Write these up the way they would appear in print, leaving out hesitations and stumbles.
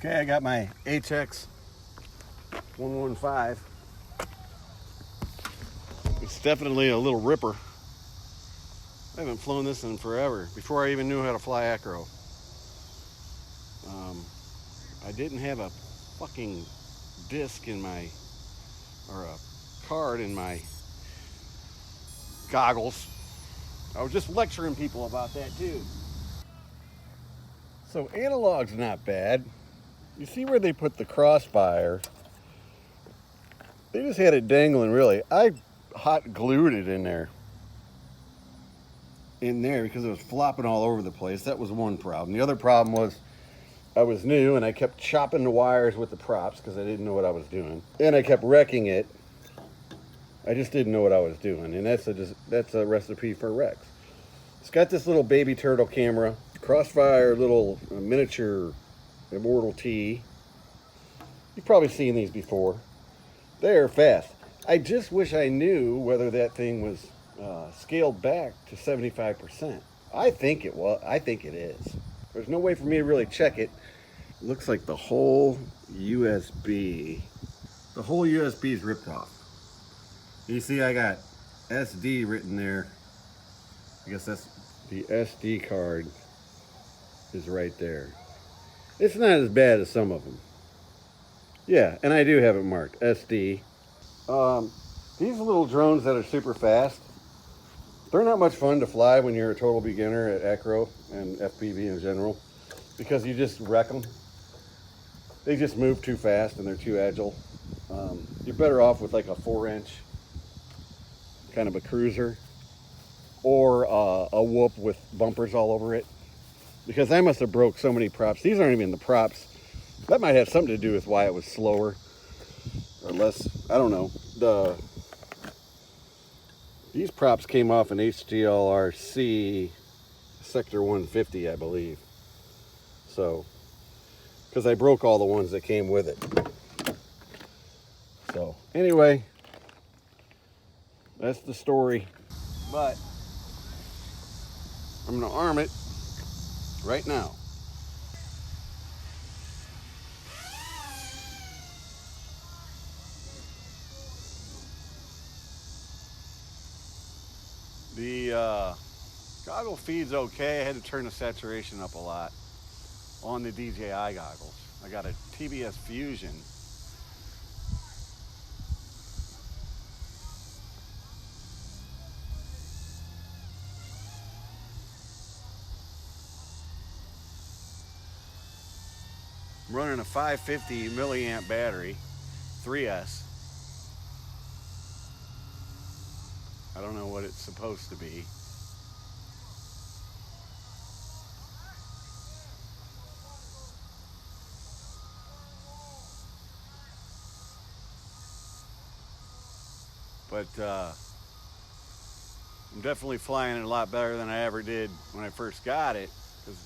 Okay, I got my HX115. It's definitely a little ripper. I haven't flown this in forever, before I even knew how to fly acro. I didn't have a fucking disc in my, or a card in my goggles. I was just lecturing people about that too. So analogue's not bad. You see where they put the crossfire? They just had it dangling, really. I hot glued it in there because it was flopping all over the place. That was one problem. The other problem was I was new and I kept chopping the wires with the props because I didn't know what I was doing. And I kept wrecking it. I just didn't know what I was doing. And that's a recipe for wrecks. It's got this little baby turtle camera, crossfire little miniature Immortal T. You've probably seen these before. They're fast. I just wish I knew whether that thing was scaled back to 75%. I think it was. I think it is. There's no way for me to really check it. It looks like the whole USB is ripped off. You see I got SD written there. I guess that's the SD card is right there. It's not as bad as some of them. Yeah, and I do have it marked SD. These little drones that are super fast, they're not much fun to fly when you're a total beginner at acro and FPV in general, because you just wreck them. They just move too fast and they're too agile. You're better off with like a 4-inch kind of a cruiser, or a whoop with bumpers all over it, because I must have broke so many props. These aren't even the props. That might have something to do with why it was slower or less. I don't know. These props came off an HDLRC Sector 150, I believe. So, because I broke all the ones that came with it. So, anyway, that's the story. But I'm going to arm it right now. The goggle feed's okay. I had to turn the saturation up a lot on the DJI goggles. I got a TBS Fusion. I'm running a 550 milliamp battery, 3S. I don't know what it's supposed to be. But I'm definitely flying it a lot better than I ever did when I first got it, because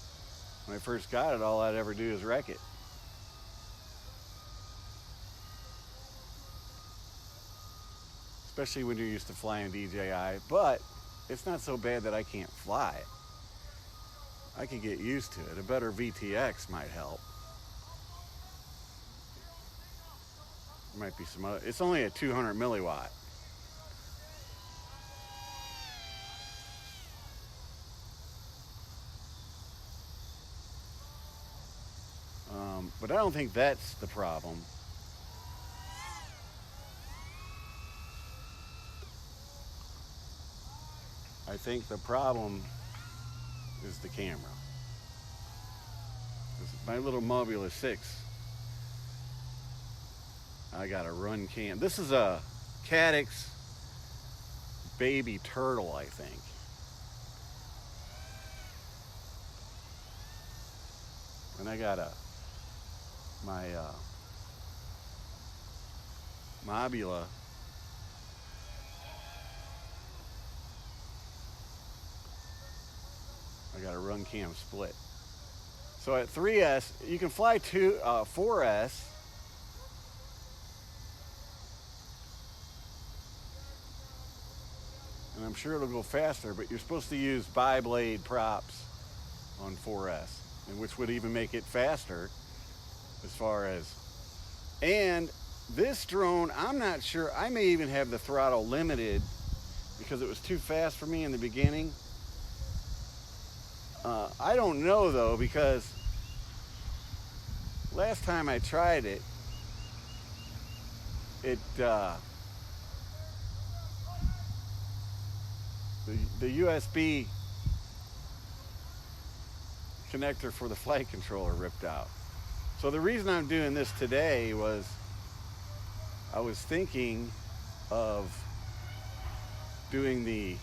when I first got it, all I'd ever do is wreck it. Especially when you're used to flying DJI, but it's not so bad that I can't fly it. I could get used to it. A better VTX might help. There might be some other. It's only a 200 milliwatt. But I don't think that's the problem. I think the problem is the camera. My little Nebula 6, I got a run cam. This is a Caddx baby turtle, I think. And I got my Nebula. I got a run cam split. So at 3S, you can fly 4S. And I'm sure it'll go faster, but you're supposed to use bi-blade props on 4S, and which would even make it faster. It's far as, and this drone, I'm not sure, I may even have the throttle limited because it was too fast for me in the beginning. I don't know though, because last time I tried it, the USB connector for the flight controller ripped out. So the reason I'm doing this today was I was thinking of doing the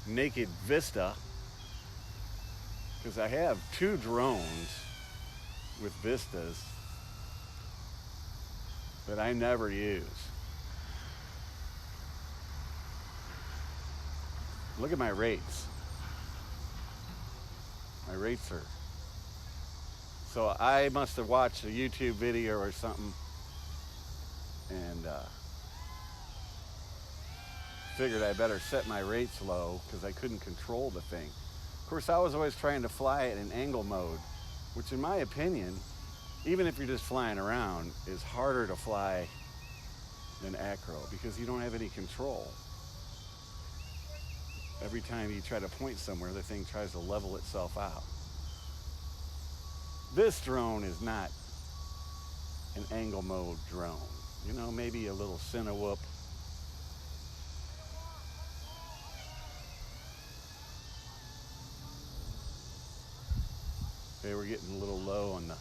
naked Vista, because I have 2 drones with Vistas that I never use. Look at my rates. My rates are... So I must have watched a YouTube video or something and figured I better set my rates low because I couldn't control the thing. Of course, I was always trying to fly it in angle mode, which in my opinion, even if you're just flying around, is harder to fly than acro because you don't have any control. Every time you try to point somewhere, the thing tries to level itself out. This drone is not an angle mode drone. You know, maybe a little Cinewhoop. Okay, we're getting a little low on the...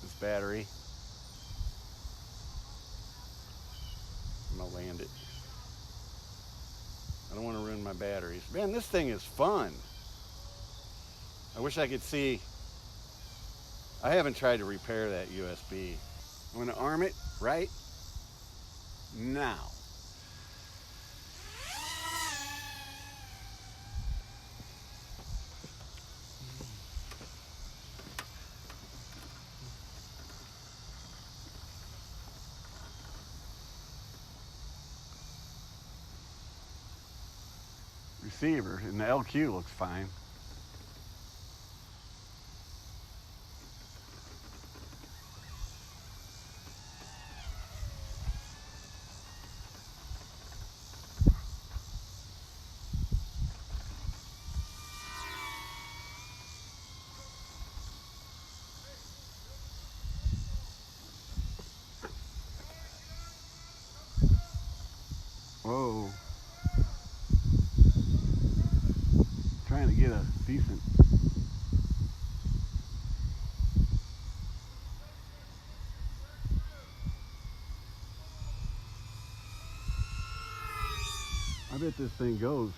this battery. I'm gonna land it. I don't want to ruin my batteries. Man, this thing is fun. I wish I could see... I haven't tried to repair that USB. I'm gonna arm it right now. Receiver, and the LQ looks fine. Whoa. Trying to get a decent... I bet this thing goes.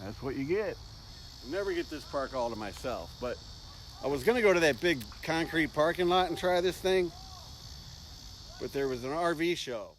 That's what you get. I never get this park all to myself, but I was gonna go to that big concrete parking lot and try this thing, but there was an RV show.